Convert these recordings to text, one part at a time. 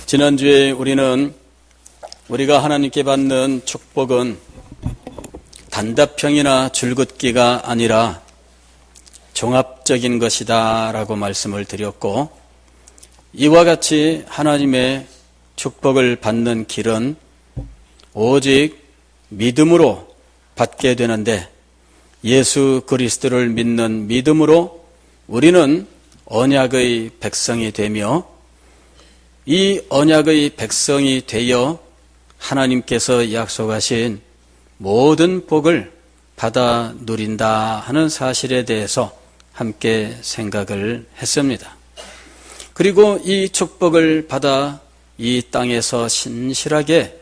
지난주에 우리가 하나님께 받는 축복은 단답형이나 줄긋기가 아니라 종합적인 것이다 라고 말씀을 드렸고, 이와 같이 하나님의 축복을 받는 길은 오직 믿음으로 받게 되는데, 예수 그리스도를 믿는 믿음으로 우리는 언약의 백성이 되며, 이 언약의 백성이 되어 하나님께서 약속하신 모든 복을 받아 누린다 하는 사실에 대해서 함께 생각을 했습니다. 그리고 이 축복을 받아 이 땅에서 신실하게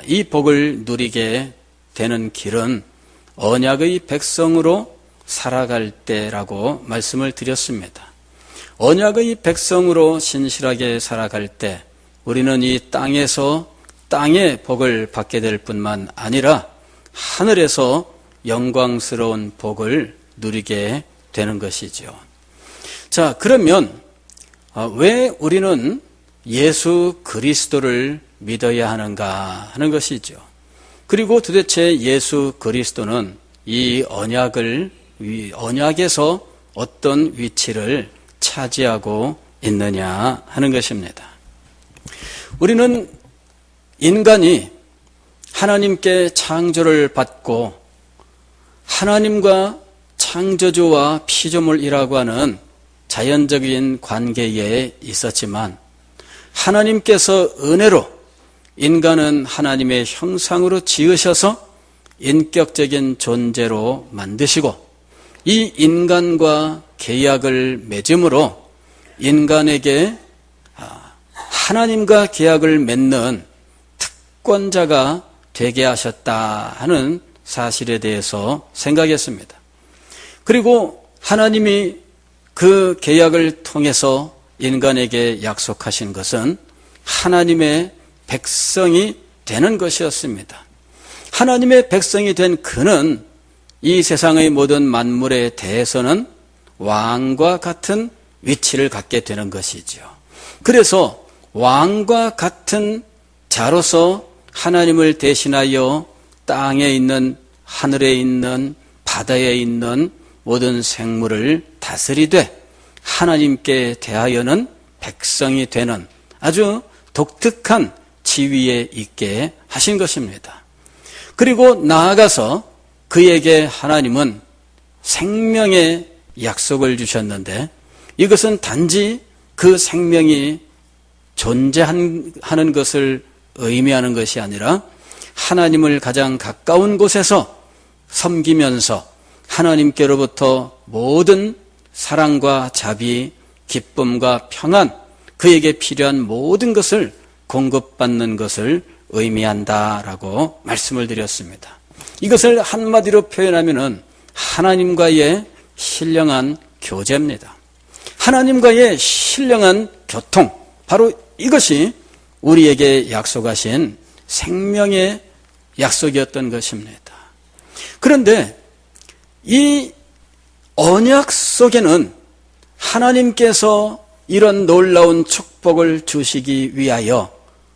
이 복을 누리게 되는 길은 언약의 백성으로 살아갈 때라고 말씀을 드렸습니다. 언약의 백성으로 신실하게 살아갈 때 우리는 이 땅에서 땅의 복을 받게 될 뿐만 아니라 하늘에서 영광스러운 복을 누리게 되는 것이죠. 자, 그러면 왜 우리는 예수 그리스도를 믿어야 하는가 하는 것이죠. 그리고 도대체 예수 그리스도는 이 언약에서 어떤 위치를 차지하고 있느냐 하는 것입니다. 우리는 인간이 하나님께 창조를 받고 하나님과 창조주와 피조물이라고 하는 자연적인 관계에 있었지만, 하나님께서 은혜로 인간은 하나님의 형상으로 지으셔서 인격적인 존재로 만드시고, 이 인간과 계약을 맺음으로 인간에게 하나님과 계약을 맺는 특권자가 되게 하셨다 하는 사실에 대해서 생각했습니다. 그리고 하나님이 그 계약을 통해서 인간에게 약속하신 것은 하나님의 백성이 되는 것이었습니다. 하나님의 백성이 된 그는 이 세상의 모든 만물에 대해서는 왕과 같은 위치를 갖게 되는 것이죠. 그래서 왕과 같은 자로서 하나님을 대신하여 땅에 있는, 하늘에 있는, 바다에 있는 모든 생물을 다스리되 하나님께 대하여는 백성이 되는 아주 독특한 지위에 있게 하신 것입니다. 그리고 나아가서 그에게 하나님은 생명의 약속을 주셨는데, 이것은 단지 그 생명이 존재하는 것을 의미하는 것이 아니라 하나님을 가장 가까운 곳에서 섬기면서 하나님께로부터 모든 사랑과 자비, 기쁨과 평안, 그에게 필요한 모든 것을 공급받는 것을 의미한다라고 말씀을 드렸습니다. 이것을 한마디로 표현하면은 하나님과의 신령한 교제입니다. 하나님과의 신령한 교통, 바로 이것이 우리에게 약속하신 생명의 약속이었던 것입니다. 그런데 이 언약 속에는 하나님께서 이런 놀라운 축복을 주시기 위하여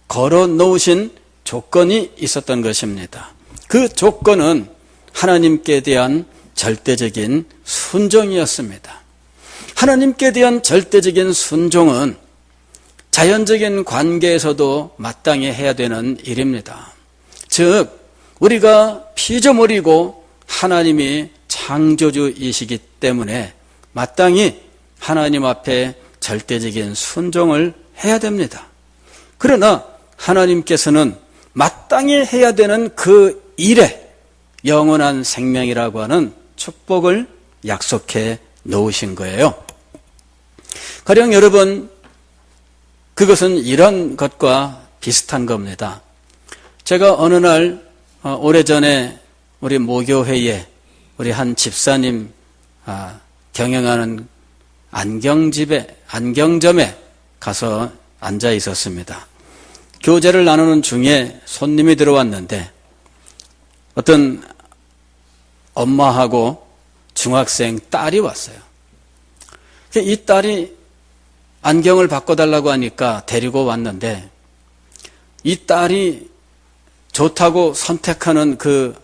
걸어 놓으신 조건이 있었던 것입니다. 그 조건은 하나님께 대한 절대적인 순종이었습니다. 하나님께 대한 절대적인 순종은 자연적인 관계에서도 마땅히 해야 되는 일입니다. 즉, 우리가 피조물이고 하나님이 창조주이시기 때문에 마땅히 하나님 앞에 절대적인 순종을 해야 됩니다. 그러나 하나님께서는 마땅히 해야 되는 그 일에 영원한 생명이라고 하는 축복을 약속해 놓으신 거예요. 가령 여러분, 그것은 이런 것과 비슷한 겁니다. 제가 어느 날 오래전에 우리 모교회에 우리 한 집사님 경영하는 안경점에 가서 앉아 있었습니다. 교제를 나누는 중에 손님이 들어왔는데 어떤 엄마하고 중학생 딸이 왔어요. 이 딸이 안경을 바꿔달라고 하니까 데리고 왔는데 이 딸이 좋다고 선택하는 그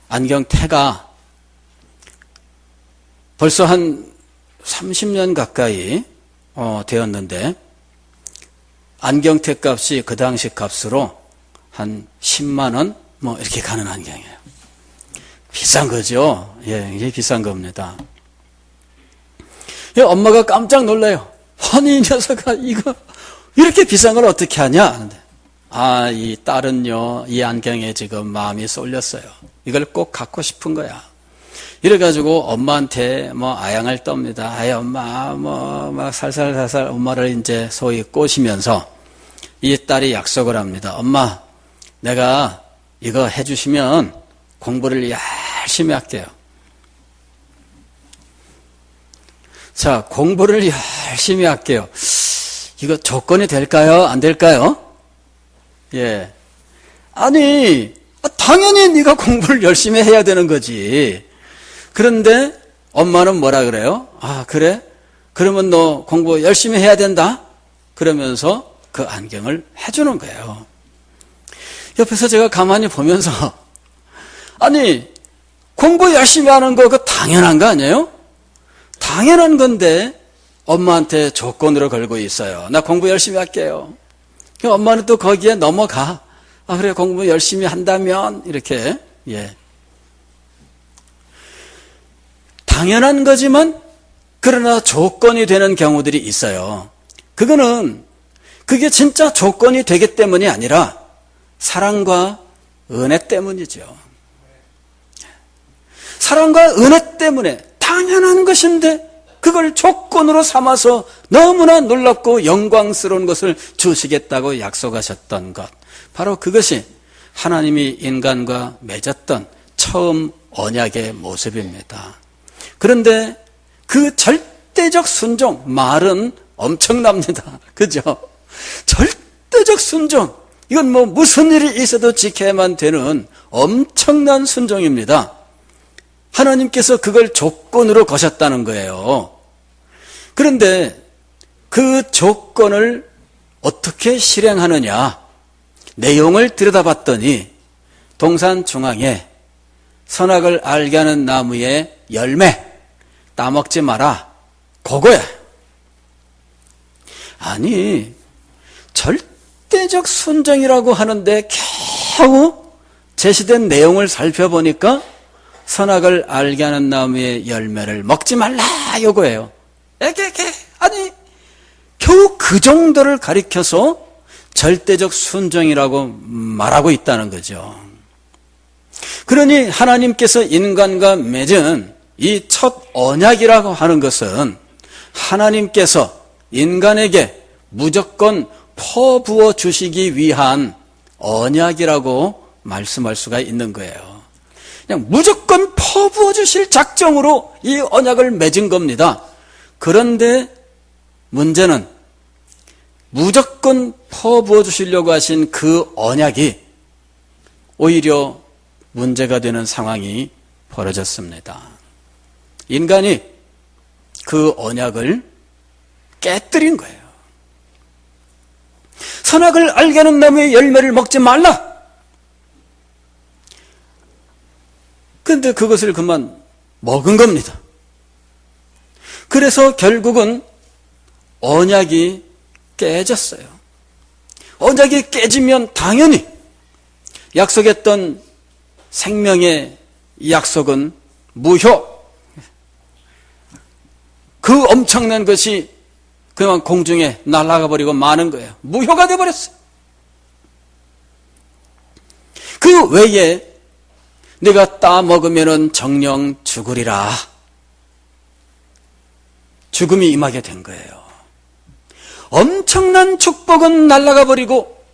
안경테가 벌써 한 30년 가까이 되었는데 안경테 값이 그 당시 값으로 한 10만 원 뭐 이렇게 가는 안경이에요. 비싼 거죠. 예, 이게 비싼 겁니다. 예, 엄마가 깜짝 놀라요. 아니 이 녀석아 이거 이렇게 비싼 걸 어떻게 하냐? 이 딸은요 이 안경에 지금 마음이 쏠렸어요. 이걸 꼭 갖고 싶은 거야. 이래가지고 엄마한테 뭐 아양을 떱니다. 아이 엄마 막 살살살살 엄마를 이제 소위 꼬시면서 이 딸이 약속을 합니다. 엄마 내가 이거 해주시면 공부를 열심히 할게요. 자, 공부를 열심히 할게요. 이거 조건이 될까요? 안 될까요? 예. 아니, 당연히 네가 공부를 열심히 해야 되는 거지. 그런데 엄마는 뭐라 그래요? 아, 그래? 그러면 너 공부 열심히 해야 된다? 그러면서 그 안경을 해주는 거예요. 옆에서 제가 가만히 보면서 아니, 공부 열심히 하는 거 그거 당연한 거 아니에요? 당연한 건데 엄마한테 조건으로 걸고 있어요. 나 공부 열심히 할게요. 엄마는 또 거기에 넘어가. 아, 그래, 공부 열심히 한다면, 이렇게, 예. 당연한 거지만, 그러나 조건이 되는 경우들이 있어요. 그게 진짜 조건이 되기 때문이 아니라, 사랑과 은혜 때문이죠. 사랑과 은혜 때문에 당연한 것인데, 그걸 조건으로 삼아서 너무나 놀랍고 영광스러운 것을 주시겠다고 약속하셨던 것. 바로 그것이 하나님이 인간과 맺었던 처음 언약의 모습입니다. 그런데 그 절대적 순종, 말은 엄청납니다. 그죠? 절대적 순종. 이건 뭐 무슨 일이 있어도 지켜야만 되는 엄청난 순종입니다. 하나님께서 그걸 조건으로 거셨다는 거예요. 그런데 그 조건을 어떻게 실행하느냐? 내용을 들여다봤더니 동산 중앙에 선악을 알게 하는 나무의 열매 따먹지 마라. 그거야. 아니, 절대적 순종이라고 하는데 겨우 제시된 내용을 살펴보니까 선악을 알게 하는 나무의 열매를 먹지 말라 요거예요. 아니 겨우 그 정도를 가리켜서 절대적 순종이라고 말하고 있다는 거죠. 그러니 하나님께서 인간과 맺은 이 첫 언약이라고 하는 것은 하나님께서 인간에게 무조건 퍼부어 주시기 위한 언약이라고 말씀할 수가 있는 거예요. 그냥 무조건 퍼부어 주실 작정으로 이 언약을 맺은 겁니다. 그런데 문제는 무조건 퍼부어 주시려고 하신 그 언약이 오히려 문제가 되는 상황이 벌어졌습니다. 인간이 그 언약을 깨뜨린 거예요. 선악을 알게 하는 나무의 열매를 먹지 말라. 그런데 그것을 그만 먹은 겁니다. 그래서 결국은 언약이 깨졌어요. 언약이 깨지면 당연히 약속했던 생명의 약속은 무효. 그 엄청난 것이 그냥 공중에 날아가 버리고 마는 거예요. 무효가 되어버렸어요. 그 외에 내가 따먹으면 정령 죽으리라. 죽음이 임하게 된 거예요. 엄청난 축복은 날아가 버리고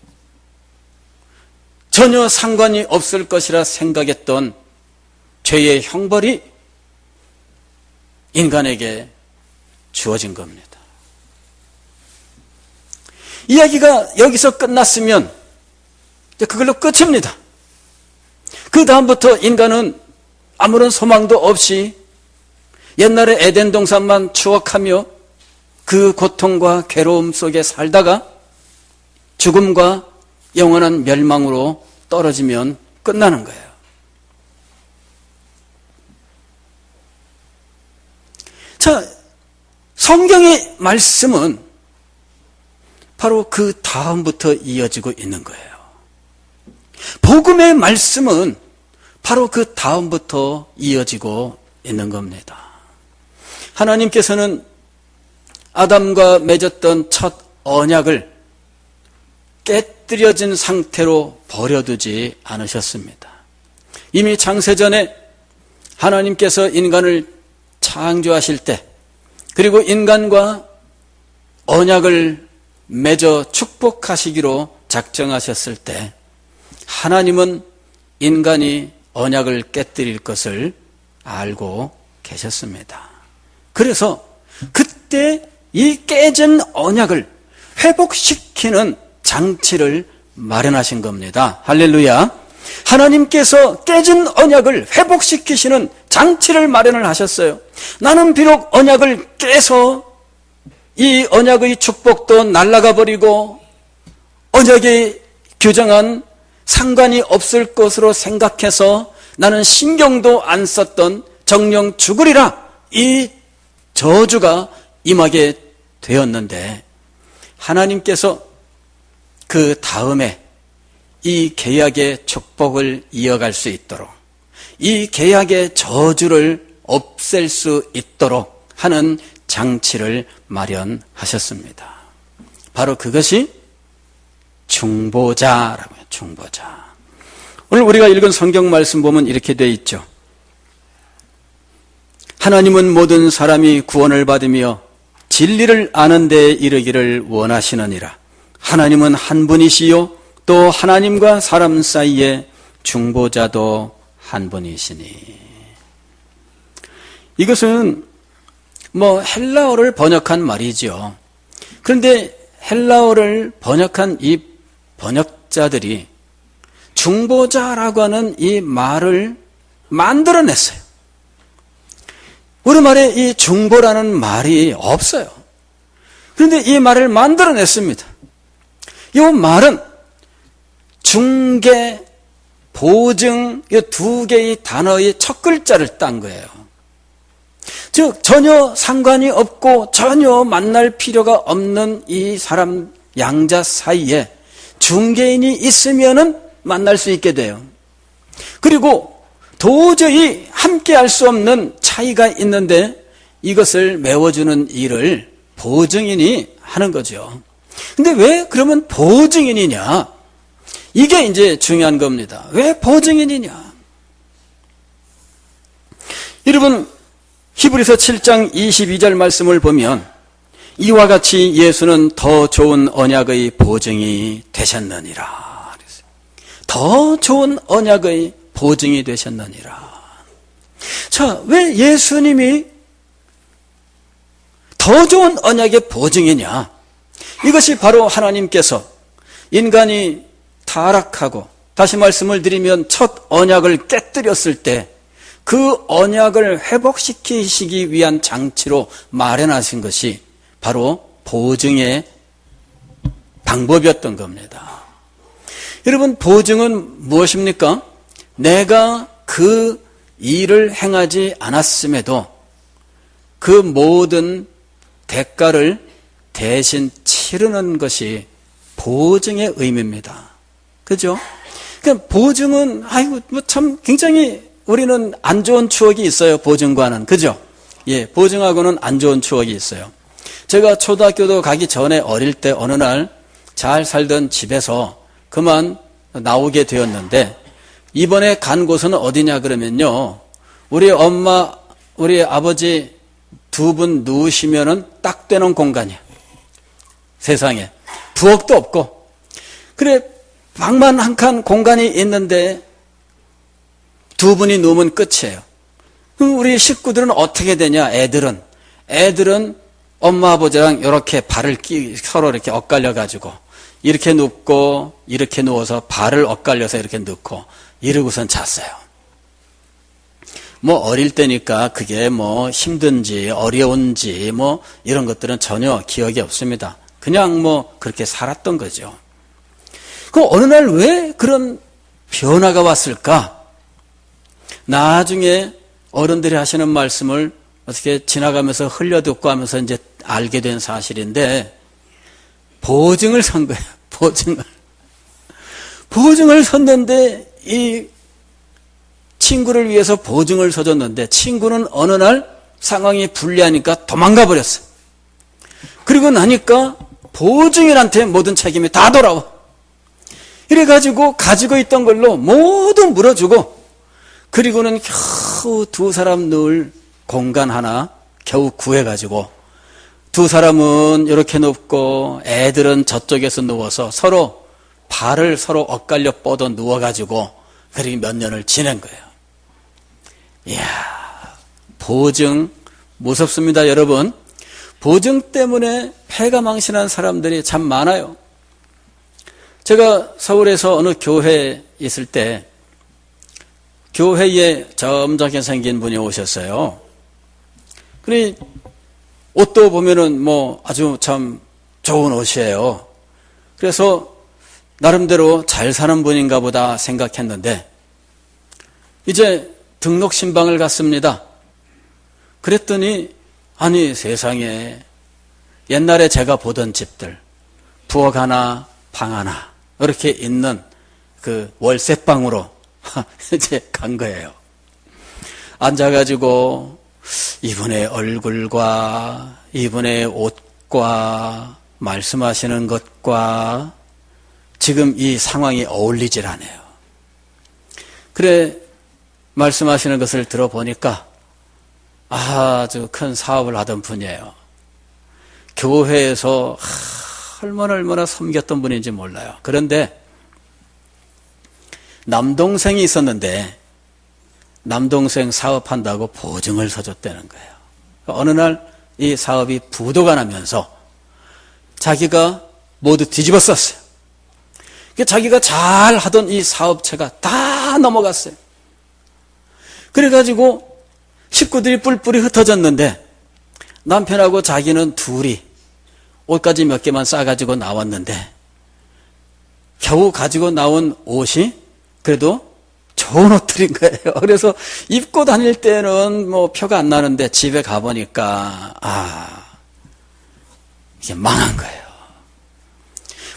전혀 상관이 없을 것이라 생각했던 죄의 형벌이 인간에게 주어진 겁니다. 이야기가 여기서 끝났으면 그걸로 끝입니다. 그 다음부터 인간은 아무런 소망도 없이 옛날의 에덴 동산만 추억하며 그 고통과 괴로움 속에 살다가 죽음과 영원한 멸망으로 떨어지면 끝나는 거예요. 자, 성경의 말씀은 바로 그 다음부터 이어지고 있는 거예요. 복음의 말씀은 바로 그 다음부터 이어지고 있는 겁니다. 하나님께서는 아담과 맺었던 첫 언약을 깨뜨려진 상태로 버려두지 않으셨습니다. 이미 창세전에 하나님께서 인간을 창조하실 때, 그리고 인간과 언약을 맺어 축복하시기로 작정하셨을 때, 하나님은 인간이 언약을 깨뜨릴 것을 알고 계셨습니다. 그래서 그때 이 깨진 언약을 회복시키는 장치를 마련하신 겁니다. 할렐루야. 하나님께서 깨진 언약을 회복시키시는 장치를 마련을 하셨어요. 나는 비록 언약을 깨서 이 언약의 축복도 날아가 버리고 언약에 규정한 상관이 없을 것으로 생각해서 나는 신경도 안 썼던 정령 죽으리라, 이 저주가 임하게 되었는데, 하나님께서 그 다음에 이 계약의 축복을 이어갈 수 있도록, 이 계약의 저주를 없앨 수 있도록 하는 장치를 마련하셨습니다. 바로 그것이 중보자라고 해요. 중보자. 오늘 우리가 읽은 성경 말씀 보면 이렇게 되어 있죠. 하나님은 모든 사람이 구원을 받으며 진리를 아는 데 이르기를 원하시느니라. 하나님은 한 분이시요 또 하나님과 사람 사이에 중보자도 한 분이시니. 이것은 헬라어를 번역한 말이죠. 그런데 헬라어를 번역한 이 번역자들이 중보자라고 하는 이 말을 만들어냈어요. 우리말에 이 중보라는 말이 없어요. 그런데 이 말을 만들어냈습니다. 이 말은 중개, 보증, 이 두 개의 단어의 첫 글자를 딴 거예요. 즉 전혀 상관이 없고 전혀 만날 필요가 없는 이 사람 양자 사이에 중개인이 있으면은 만날 수 있게 돼요. 그리고 도저히 함께 할 수 없는 차이가 있는데 이것을 메워주는 일을 보증인이 하는 거죠. 근데 왜 그러면 보증인이냐? 이게 이제 중요한 겁니다. 왜 보증인이냐? 여러분, 히브리서 7장 22절 말씀을 보면 이와 같이 예수는 더 좋은 언약의 보증이 되셨느니라. 더 좋은 언약의 보증이 되셨느니라. 자, 왜 예수님이 더 좋은 언약의 보증이냐? 이것이 바로 하나님께서 인간이 타락하고, 다시 말씀을 드리면 첫 언약을 깨뜨렸을 때 그 언약을 회복시키시기 위한 장치로 마련하신 것이 바로 보증의 방법이었던 겁니다. 여러분, 보증은 무엇입니까? 내가 그 일을 행하지 않았음에도 그 모든 대가를 대신 치르는 것이 보증의 의미입니다. 그죠? 그러니까 보증은, 참 굉장히 우리는 안 좋은 추억이 있어요. 보증과는. 그죠? 예, 보증하고는 안 좋은 추억이 있어요. 제가 초등학교도 가기 전에 어릴 때 어느 날 잘 살던 집에서 그만 나오게 되었는데, 이번에 간 곳은 어디냐 그러면요, 우리 엄마, 우리 아버지 두 분 누우시면은 딱 되는 공간이야. 세상에. 부엌도 없고. 그래, 방만 한 칸 공간이 있는데 두 분이 누우면 끝이에요. 그럼 우리 식구들은 어떻게 되냐? 애들은 엄마 아버지랑 이렇게 발을 서로 이렇게 엇갈려 가지고 이렇게 눕고 이렇게 누워서 발을 엇갈려서 이렇게 넣고 이러고선 잤어요. 뭐 어릴 때니까 그게 뭐 힘든지 어려운지 뭐 이런 것들은 전혀 기억이 없습니다. 그냥 뭐 그렇게 살았던 거죠. 그 어느 날 왜 그런 변화가 왔을까? 나중에 어른들이 하시는 말씀을 어떻게 지나가면서 흘려듣고 하면서 이제 알게 된 사실인데, 보증을 선 거예요. 보증을 섰는데, 이 친구를 위해서 보증을 서줬는데, 친구는 어느 날 상황이 불리하니까 도망가 버렸어요. 그리고 나니까 보증인한테 모든 책임이 다 돌아와. 이래가지고 가지고 있던 걸로 모두 물어주고, 그리고는 겨우 두 사람 누울 공간 하나 겨우 구해가지고, 두 사람은 이렇게 눕고 애들은 저쪽에서 누워서 서로 발을 서로 엇갈려 뻗어 누워가지고 그렇게 몇 년을 지낸 거예요. 이야, 보증 무섭습니다, 여러분. 보증 때문에 패가 망신한 사람들이 참 많아요. 제가 서울에서 어느 교회에 있을 때 교회에 점잖게 생긴 분이 오셨어요. 그래 옷도 보면은 뭐 아주 참 좋은 옷이에요. 그래서 나름대로 잘 사는 분인가 보다 생각했는데, 이제 등록 신방을 갔습니다. 그랬더니 아니 세상에, 옛날에 제가 보던 집들 부엌 하나 방 하나 이렇게 있는 그 월세방으로 이제 간 거예요. 앉아가지고 이분의 얼굴과 이분의 옷과 말씀하시는 것과 지금 이 상황이 어울리질 않아요. 그래 말씀하시는 것을 들어보니까 아주 큰 사업을 하던 분이에요. 교회에서 얼마나 섬겼던 분인지 몰라요. 그런데 남동생이 있었는데 남동생 사업한다고 보증을 서줬다는 거예요. 어느 날 이 사업이 부도가 나면서 자기가 모두 뒤집어 썼어요. 자기가 잘 하던 이 사업체가 다 넘어갔어요. 그래가지고 식구들이 뿔뿔이 흩어졌는데, 남편하고 자기는 둘이 옷까지 몇 개만 싸가지고 나왔는데, 겨우 가지고 나온 옷이 그래도 좋은 옷들인 거예요. 그래서 입고 다닐 때는 뭐 표가 안 나는데 집에 가보니까 이게 망한 거예요.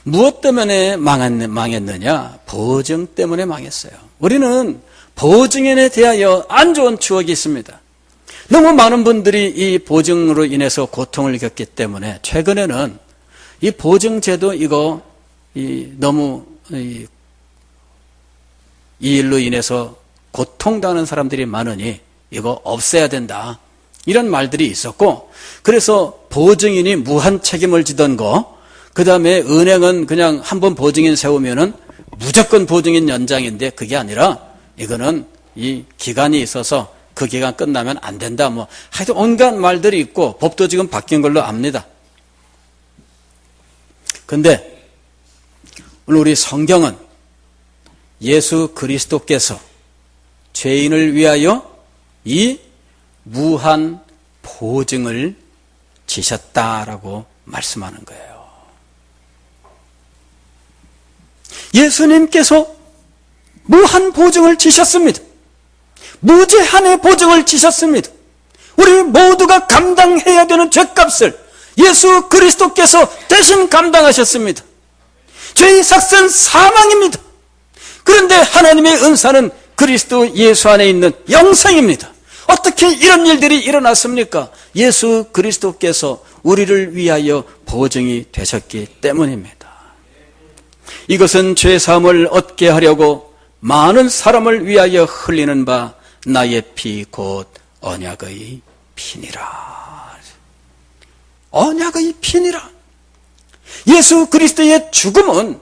무엇 때문에 망했느냐? 보증 때문에 망했어요. 우리는 보증인에 대하여 안 좋은 추억이 있습니다. 너무 많은 분들이 이 보증으로 인해서 고통을 겪기 때문에 최근에는 이 보증제도 이거 너무 이 일로 인해서 고통당하는 사람들이 많으니 이거 없애야 된다, 이런 말들이 있었고, 그래서 보증인이 무한 책임을 지던 거, 그 다음에 은행은 그냥 한번 보증인 세우면은 무조건 보증인 연장인데, 그게 아니라 이거는 이 기간이 있어서 그 기간 끝나면 안 된다, 뭐 하여튼 온갖 말들이 있고, 법도 지금 바뀐 걸로 압니다. 근데 오늘 우리 성경은 예수 그리스도께서 죄인을 위하여 이 무한 보증을 지셨다라고 말씀하는 거예요. 예수님께서 무한 보증을 지셨습니다. 무제한의 보증을 지셨습니다. 우리 모두가 감당해야 되는 죄값을 예수 그리스도께서 대신 감당하셨습니다. 죄의 삭은 사망입니다. 그런데 하나님의 은사는 그리스도 예수 안에 있는 영생입니다. 어떻게 이런 일들이 일어났습니까? 예수 그리스도께서 우리를 위하여 보증이 되셨기 때문입니다. 이것은 죄사함을 얻게 하려고 많은 사람을 위하여 흘리는 바 나의 피 곧 언약의 피니라. 언약의 피니라. 예수 그리스도의 죽음은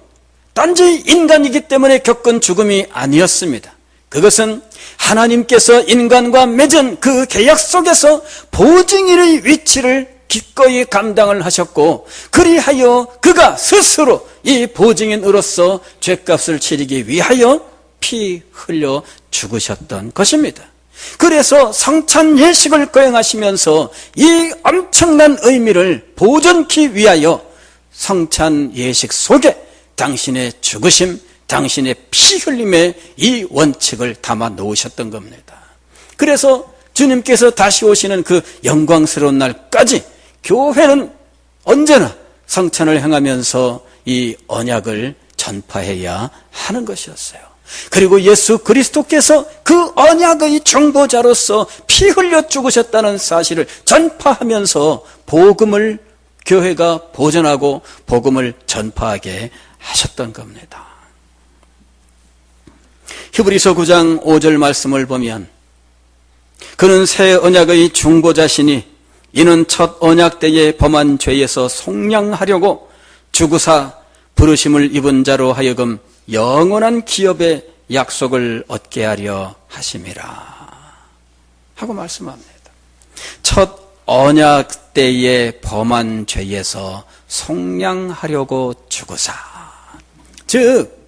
단지 인간이기 때문에 겪은 죽음이 아니었습니다. 그것은 하나님께서 인간과 맺은 그 계약 속에서 보증인의 위치를 기꺼이 감당을 하셨고, 그리하여 그가 스스로 이 보증인으로서 죄값을 치르기 위하여 피 흘려 죽으셨던 것입니다. 그래서 성찬 예식을 거행하시면서 이 엄청난 의미를 보존키 위하여 성찬 예식 속에 당신의 죽으심, 당신의 피 흘림의 이 원칙을 담아 놓으셨던 겁니다. 그래서 주님께서 다시 오시는 그 영광스러운 날까지 교회는 언제나 성찬을 행하면서 이 언약을 전파해야 하는 것이었어요. 그리고 예수 그리스도께서 그 언약의 중보자로서 피 흘려 죽으셨다는 사실을 전파하면서 복음을 교회가 보존하고 복음을 전파하게 하셨던 겁니다. 히브리서 9장 5절 말씀을 보면 그는 새 언약의 중보자시니 이는 첫 언약 때에 범한 죄에서 속량하려고 죽으사 부르심을 입은 자로 하여금 영원한 기업의 약속을 얻게 하려 하심이라 하고 말씀합니다. 첫 언약 때에 범한 죄에서 속량하려고 죽으사, 즉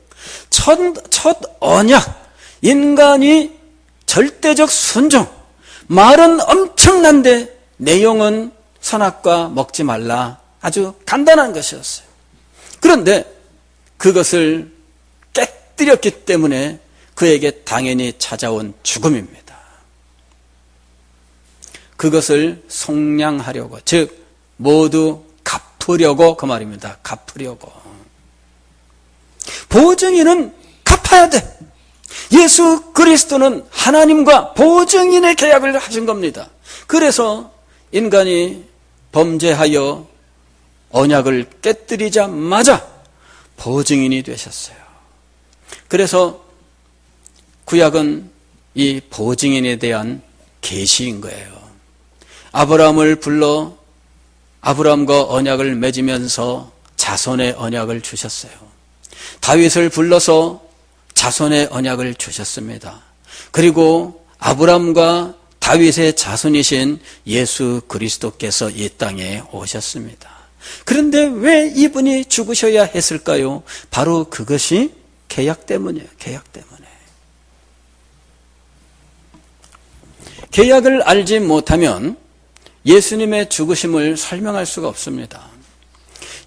첫 언약, 인간이 절대적 순종, 말은 엄청난데 내용은 선악과 먹지 말라, 아주 간단한 것이었어요. 그런데 그것을 깨뜨렸기 때문에 그에게 당연히 찾아온 죽음입니다. 그것을 속량하려고, 즉 모두 갚으려고, 그 말입니다. 갚으려고. 보증인은 갚아야 돼. 예수 그리스도는 하나님과 보증인의 계약을 하신 겁니다. 그래서 인간이 범죄하여 언약을 깨뜨리자마자 보증인이 되셨어요. 그래서 구약은 이 보증인에 대한 계시인 거예요. 아브라함을 불러 아브라함과 언약을 맺으면서 자손의 언약을 주셨어요. 다윗을 불러서 자손의 언약을 주셨습니다. 그리고 아브라함과 다윗의 자손이신 예수 그리스도께서 이 땅에 오셨습니다. 그런데 왜 이분이 죽으셔야 했을까요? 바로 그것이 계약 때문이에요. 계약 때문에. 계약을 알지 못하면 예수님의 죽으심을 설명할 수가 없습니다.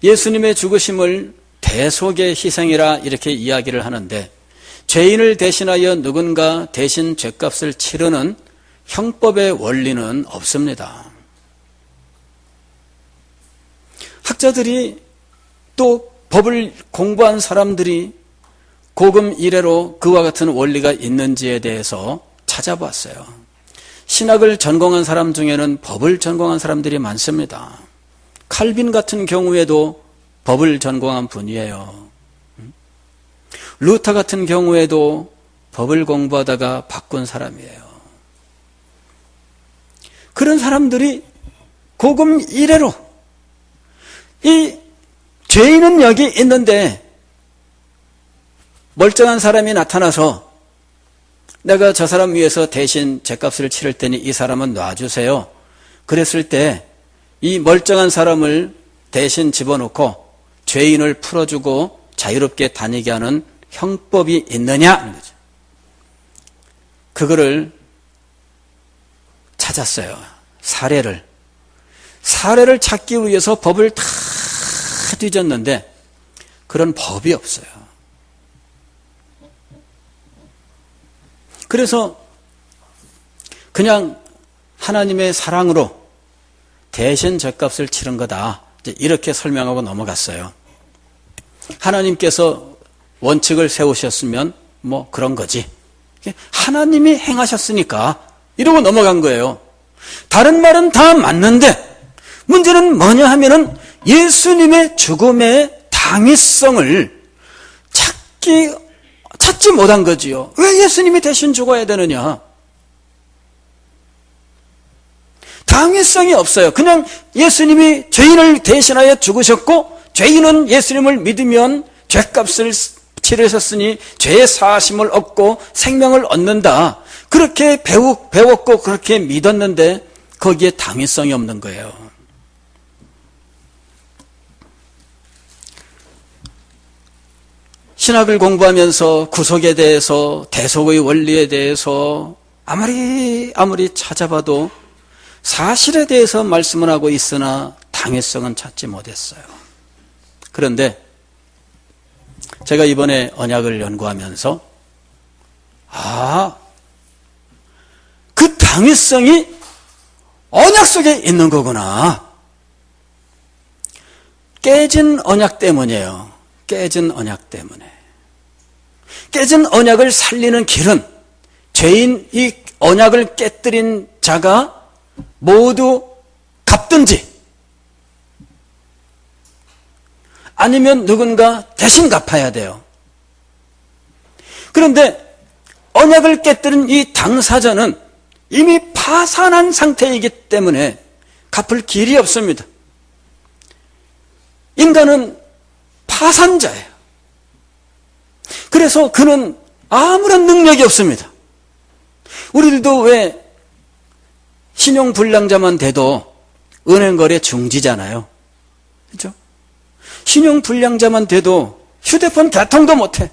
예수님의 죽으심을 대속의 희생이라 이렇게 이야기를 하는데, 죄인을 대신하여 누군가 대신 죄값을 치르는 형법의 원리는 없습니다. 학자들이 또 법을 공부한 사람들이 고금 이래로 그와 같은 원리가 있는지에 대해서 찾아봤어요. 신학을 전공한 사람 중에는 법을 전공한 사람들이 많습니다. 칼빈 같은 경우에도 법을 전공한 분이에요. 루터 같은 경우에도 법을 공부하다가 바꾼 사람이에요. 그런 사람들이 고금 이래로 이 죄인은 여기 있는데 멀쩡한 사람이 나타나서 내가 저 사람 위해서 대신 죄값을 치를 테니 이 사람은 놔주세요. 그랬을 때 이 멀쩡한 사람을 대신 집어넣고 죄인을 풀어주고 자유롭게 다니게 하는 형법이 있느냐 하는 거죠. 그거를 찾았어요. 사례를 찾기 위해서 법을 다 뒤졌는데 그런 법이 없어요. 그래서 그냥 하나님의 사랑으로 대신 죄값을 치른 거다, 이렇게 설명하고 넘어갔어요. 하나님께서 원칙을 세우셨으면 뭐 그런 거지, 하나님이 행하셨으니까 이러고 넘어간 거예요. 다른 말은 다 맞는데 문제는 뭐냐 하면은 예수님의 죽음의 당위성을 찾지 못한 거지요. 왜 예수님이 대신 죽어야 되느냐? 당위성이 없어요. 그냥 예수님이 죄인을 대신하여 죽으셨고 죄인은 예수님을 믿으면 죄값을 치르셨으니 죄의 사하심을 얻고 생명을 얻는다, 그렇게 배웠고 그렇게 믿었는데 거기에 당위성이 없는 거예요. 신학을 공부하면서 구속에 대해서, 대속의 원리에 대해서 아무리 찾아봐도 사실에 대해서 말씀을 하고 있으나 당위성은 찾지 못했어요. 그런데 제가 이번에 언약을 연구하면서 그 당위성이 언약 속에 있는 거구나. 깨진 언약 때문이에요. 깨진 언약 때문에. 깨진 언약을 살리는 길은 죄인 이 언약을 깨뜨린 자가 모두 갚든지 아니면 누군가 대신 갚아야 돼요. 그런데 언약을 깨뜨린 이 당사자는 이미 파산한 상태이기 때문에 갚을 길이 없습니다. 인간은 파산자예요. 그래서 그는 아무런 능력이 없습니다. 우리들도 왜 신용불량자만 돼도 은행거래 중지잖아요. 그렇죠? 신용불량자만 돼도 휴대폰 개통도 못해.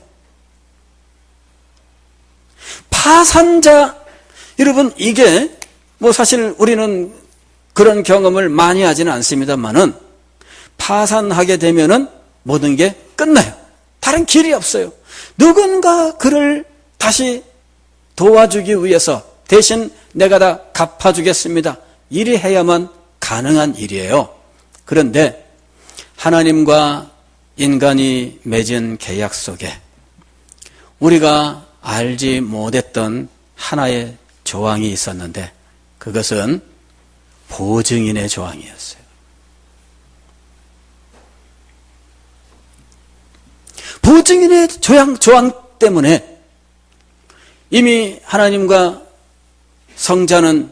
파산자, 여러분 이게 사실 우리는 그런 경험을 많이 하지는 않습니다만은 파산하게 되면은 모든 게 끝나요. 다른 길이 없어요. 누군가 그를 다시 도와주기 위해서 대신 내가 다 갚아주겠습니다. 이리 해야만 가능한 일이에요. 그런데 하나님과 인간이 맺은 계약 속에 우리가 알지 못했던 하나의 조항이 있었는데 그것은 보증인의 조항이었어요. 보증인의 조항 때문에 이미 하나님과 성자는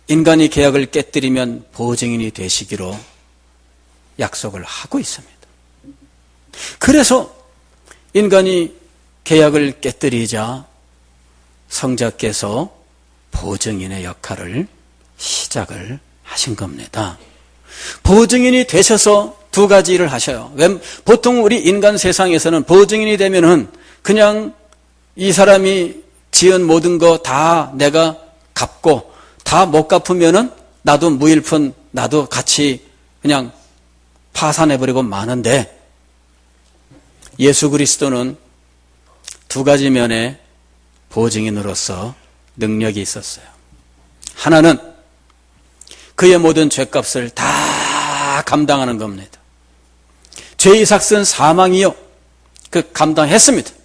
인간이 계약을 깨뜨리면 보증인이 되시기로 약속을 하고 있습니다. 그래서 인간이 계약을 깨뜨리자 성자께서 보증인의 역할을 시작을 하신 겁니다. 보증인이 되셔서 두 가지 일을 하셔요. 보통 우리 인간 세상에서는 보증인이 되면은 그냥 이 사람이 지은 모든 거 다 내가 갚고 다 못 갚으면은 나도 무일푼 나도 같이 그냥 파산해버리고 마는데 예수 그리스도는 두 가지 면의 보증인으로서 능력이 있었어요. 하나는 그의 모든 죄값을 다 감당하는 겁니다. 죄의 삭은 사망이요. 그 감당했습니다.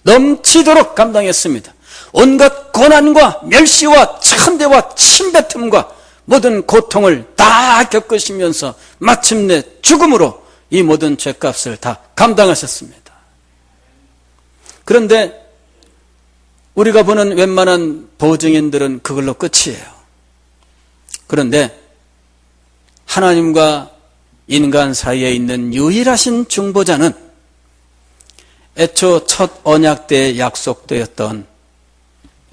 넘치도록 감당했습니다. 온갖 고난과 멸시와 천대와 침뱉음과 모든 고통을 다 겪으시면서 마침내 죽음으로 이 모든 죄값을 다 감당하셨습니다. 그런데 우리가 보는 웬만한 보증인들은 그걸로 끝이에요. 그런데 하나님과 인간 사이에 있는 유일하신 중보자는 애초 첫 언약 때 약속되었던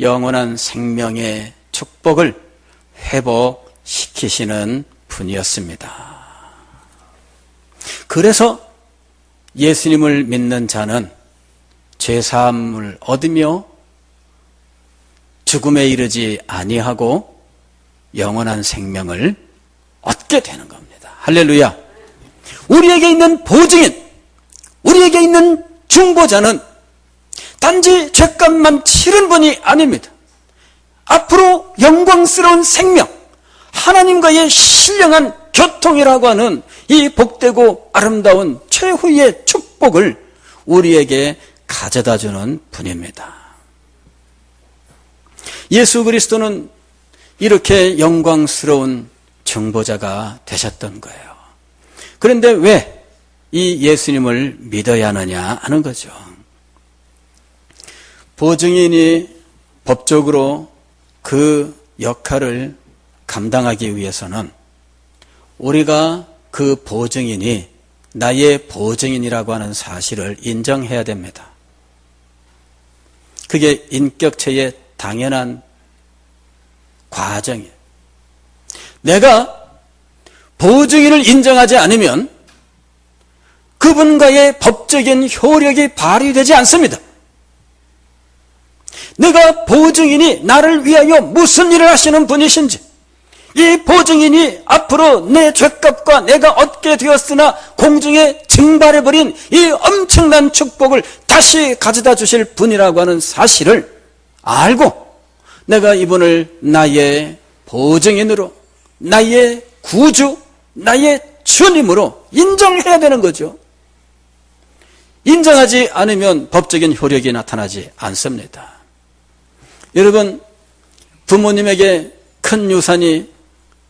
영원한 생명의 축복을 회복시키시는 분이었습니다. 그래서 예수님을 믿는 자는 죄사함을 얻으며 죽음에 이르지 아니하고 영원한 생명을 얻게 되는 겁니다. 할렐루야. 우리에게 있는 보증인, 우리에게 있는 중보자는 단지 죄값만 치른 분이 아닙니다. 앞으로 영광스러운 생명, 하나님과의 신령한 교통이라고 하는 이 복되고 아름다운 최후의 축복을 우리에게 가져다주는 분입니다. 예수 그리스도는 이렇게 영광스러운 중보자가 되셨던 거예요. 그런데 왜 이 예수님을 믿어야 하느냐 하는 거죠. 보증인이 법적으로 그 역할을 감당하기 위해서는 우리가 그 보증인이 나의 보증인이라고 하는 사실을 인정해야 됩니다. 그게 인격체의 당연한 과정이에요. 내가 보증인을 인정하지 않으면 그분과의 법적인 효력이 발휘되지 않습니다. 내가 보증인이 나를 위하여 무슨 일을 하시는 분이신지, 이 보증인이 앞으로 내 죄값과 내가 얻게 되었으나 공중에 증발해버린 이 엄청난 축복을 다시 가져다 주실 분이라고 하는 사실을 알고 내가 이분을 나의 보증인으로, 나의 구주, 나의 주님으로 인정해야 되는 거죠. 인정하지 않으면 법적인 효력이 나타나지 않습니다. 여러분, 부모님에게 큰 유산이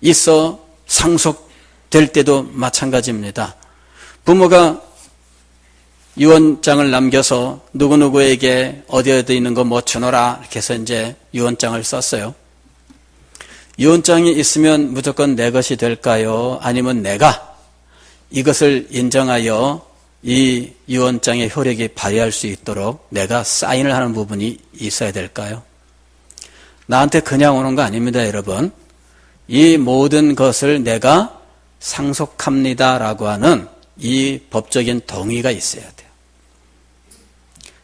있어 상속될 때도 마찬가지입니다. 부모가 유언장을 남겨서 누구누구에게 어디 있는 거 뭐 주노라 이렇게 해서 이제 유언장을 썼어요. 유언장이 있으면 무조건 내 것이 될까요? 아니면 내가 이것을 인정하여 이 유언장의 효력이 발휘할 수 있도록 내가 사인을 하는 부분이 있어야 될까요? 나한테 그냥 오는 거 아닙니다, 여러분. 이 모든 것을 내가 상속합니다라고 하는 이 법적인 동의가 있어야 돼요.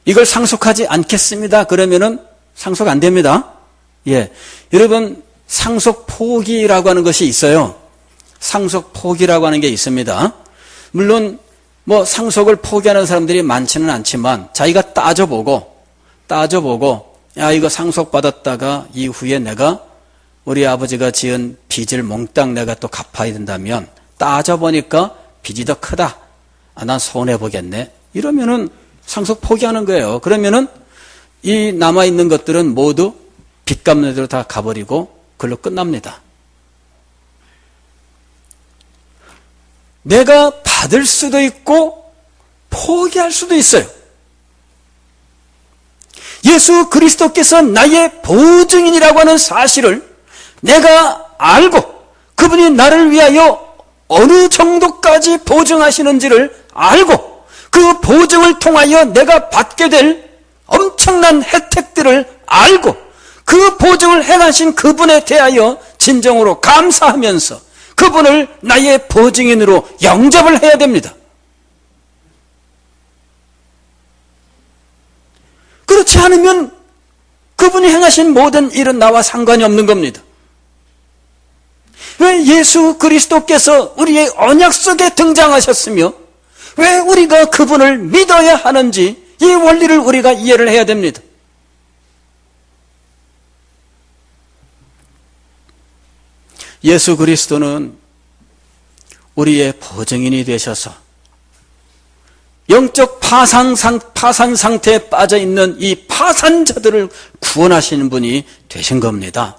이걸 상속하지 않겠습니다. 그러면은 상속 안 됩니다. 예. 여러분, 상속 포기라고 하는 것이 있어요. 상속 포기라고 하는 게 있습니다. 물론 뭐 상속을 포기하는 사람들이 많지는 않지만 자기가 따져보고 야, 이거 상속받았다가 이후에 내가 우리 아버지가 지은 빚을 몽땅 내가 또 갚아야 된다면 따져보니까 빚이 더 크다. 아, 난 손해보겠네. 이러면은 상속 포기하는 거예요. 그러면은 이 남아있는 것들은 모두 빚 갚는 대로 다 가버리고 그걸로 끝납니다. 내가 받을 수도 있고 포기할 수도 있어요. 예수 그리스도께서 나의 보증인이라고 하는 사실을 내가 알고 그분이 나를 위하여 어느 정도까지 보증하시는지를 알고 그 보증을 통하여 내가 받게 될 엄청난 혜택들을 알고 그 보증을 행하신 그분에 대하여 진정으로 감사하면서 그분을 나의 보증인으로 영접을 해야 됩니다. 그렇지 않으면 그분이 행하신 모든 일은 나와 상관이 없는 겁니다. 왜 예수 그리스도께서 우리의 언약 속에 등장하셨으며 왜 우리가 그분을 믿어야 하는지 이 원리를 우리가 이해를 해야 됩니다. 예수 그리스도는 우리의 보증인이 되셔서 영적 파산 상태에 빠져 있는 이 파산자들을 구원하시는 분이 되신 겁니다.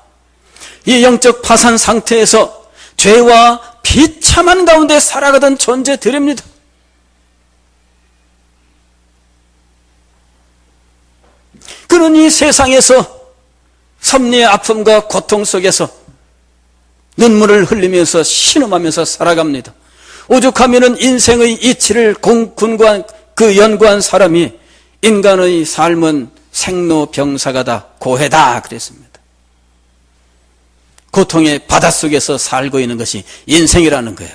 이 영적 파산 상태에서 죄와 비참한 가운데 살아가던 존재들입니다. 그는 이 세상에서 섭리의 아픔과 고통 속에서 눈물을 흘리면서 신음하면서 살아갑니다. 오죽하면은 인생의 이치를 연구한 사람이 인간의 삶은 생로병사가다, 고해다 그랬습니다. 고통의 바닷속에서 살고 있는 것이 인생이라는 거예요.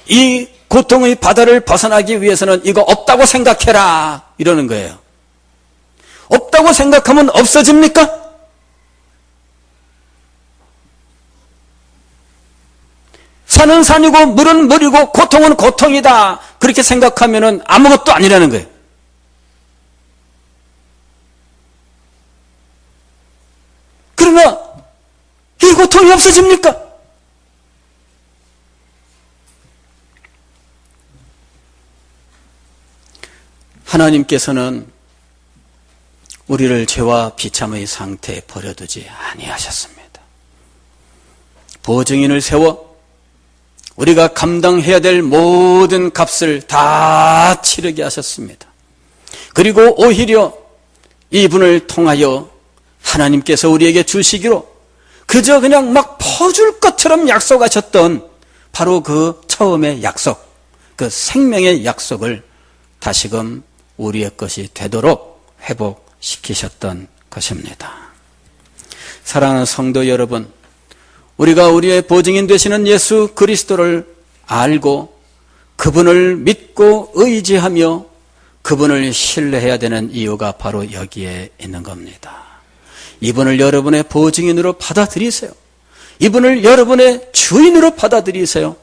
이 고통의 바다를 벗어나기 위해서는 이거 없다고 생각해라 이러는 거예요. 없다고 생각하면 없어집니까? 산은 산이고 물은 물이고 고통은 고통이다 그렇게 생각하면 아무것도 아니라는 거예요. 그러나 이 고통이 없어집니까? 하나님께서는 우리를 죄와 비참의 상태에 버려두지 아니하셨습니다. 보증인을 세워 우리가 감당해야 될 모든 값을 다 치르게 하셨습니다. 그리고 오히려 이분을 통하여 하나님께서 우리에게 주시기로 그저 그냥 막 퍼줄 것처럼 약속하셨던 바로 그 처음의 약속, 그 생명의 약속을 다시금 우리의 것이 되도록 회복시키셨던 것입니다. 사랑하는 성도 여러분, 우리가 우리의 보증인 되시는 예수 그리스도를 알고 그분을 믿고 의지하며 그분을 신뢰해야 되는 이유가 바로 여기에 있는 겁니다. 이분을 여러분의 보증인으로 받아들이세요. 이분을 여러분의 주인으로 받아들이세요.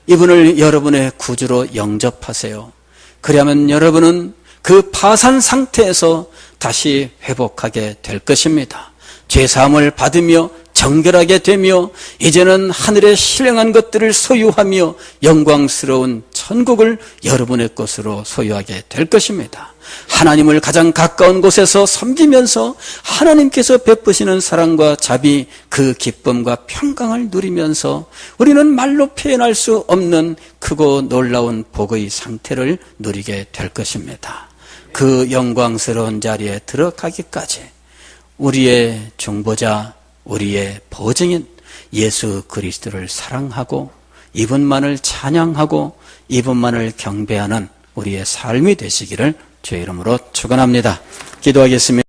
이분을 여러분의 구주로 영접하세요. 그러면 여러분은 그 파산 상태에서 다시 회복하게 될 것입니다. 죄사함을 받으며 정결하게 되며 이제는 하늘에 신령한 것들을 소유하며 영광스러운 천국을 여러분의 것으로 소유하게 될 것입니다. 하나님을 가장 가까운 곳에서 섬기면서 하나님께서 베푸시는 사랑과 자비, 그 기쁨과 평강을 누리면서 우리는 말로 표현할 수 없는 크고 놀라운 복의 상태를 누리게 될 것입니다. 그 영광스러운 자리에 들어가기까지 우리의 중보자, 우리의 보증인 예수 그리스도를 사랑하고 이분만을 찬양하고 이분만을 경배하는 우리의 삶이 되시기를 주의 이름으로 축원합니다. 기도하겠습니다.